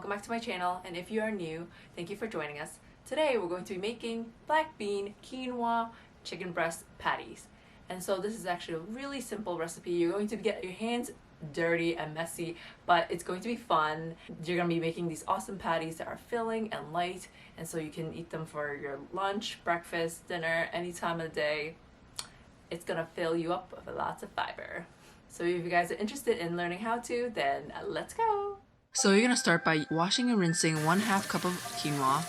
welcome back to my channel, and if you are new, thank you for joining us. Today we're going to be making black bean quinoa chicken breast patties. And so this is actually a really simple recipe. You're going to get your hands dirty and messy, but it's going to be fun. You're going to be making these awesome patties that are filling and light, and so you can eat them for your lunch, breakfast, dinner, any time of the day. It's gonna fill you up with lots of fiber. So if you guys are interested in learning how to, then let's go. So you're gonna start by washing and rinsing 1/2 cup of quinoa.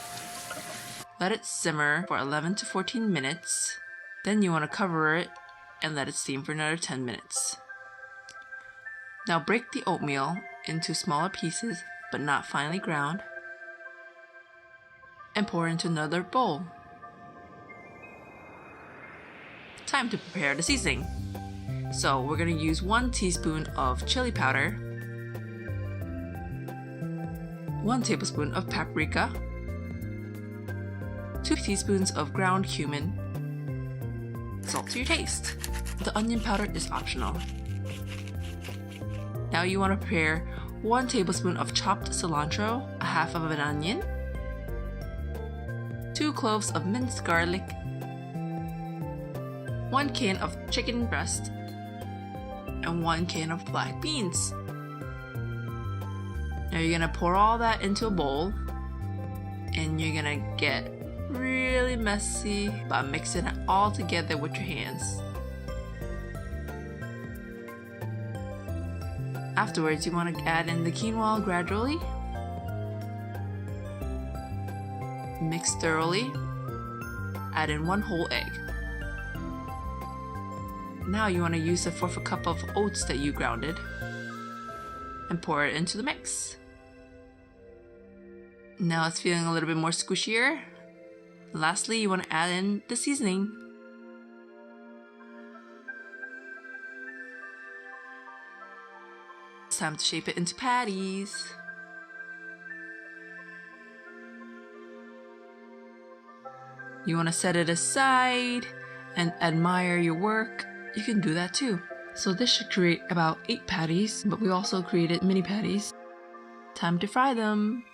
Let it simmer for 11 to 14 minutes. Then you want to cover it and let it steam for another 10 minutes. Now break the oatmeal into smaller pieces, but not finely ground, and pour into another bowl. Time to prepare the seasoning. So we're going to use 1 teaspoon of chili powder, 1 tablespoon of paprika, 2 teaspoons of ground cumin, salt to your taste. The onion powder is optional. Now you want to prepare 1 tablespoon of chopped cilantro, 1/2 of an onion, 2 cloves of minced garlic, 1 can of chicken breast, and 1 can of black beans. Now you're gonna pour all that into a bowl, and you're gonna get really messy by mixing it all together with your hands. Afterwards, you want to add in the quinoa gradually. Mix thoroughly. Add in 1 whole egg. Now you want to use a 1/4 cup of oats that you grounded and pour it into the mix. Now it's feeling a little bit more squishier. Lastly, you want to add in the seasoning. It's time to shape it into patties. You want to set it aside and admire your work. You can do that too. So this should create about 8 patties, but we also created mini patties. Time to fry them.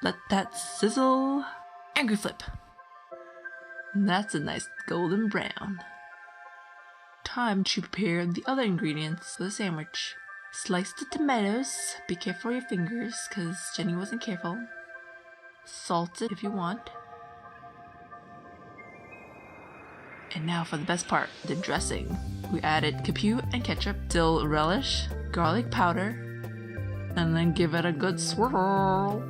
Let that sizzle. Angry flip. That's a nice golden brown. Time to prepare the other ingredients for the sandwich. Slice the tomatoes. Be careful with your fingers because Jenny wasn't careful. Salt it if you want. And now for the best part, the dressing. We added capue and ketchup, dill relish, garlic powder, and then give it a good swirl.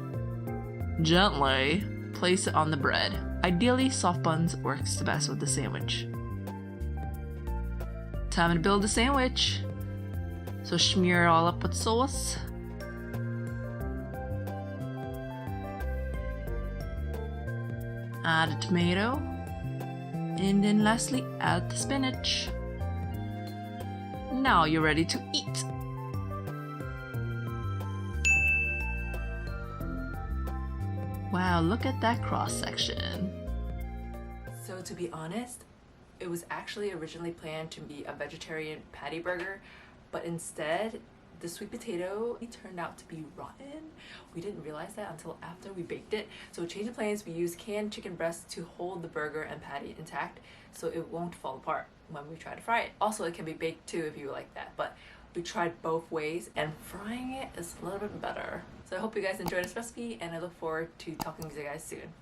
Gently place it on the bread. Ideally, soft buns works the best with the sandwich. Time to build the sandwich. So smear it all up with sauce. Add a tomato. And then lastly, add the spinach. Now you're ready to eat. Wow, look at that cross section. So to be honest, it was actually originally planned to be a vegetarian patty burger, but instead the sweet potato turned out to be rotten. We didn't realize that until after we baked it. So change of plans, we used canned chicken breast to hold the burger and patty intact so it won't fall apart when we try to fry it. Also, it can be baked too if you like that, but we tried both ways and frying it is a little bit better. So I hope you guys enjoyed this recipe, and I look forward to talking to you guys soon.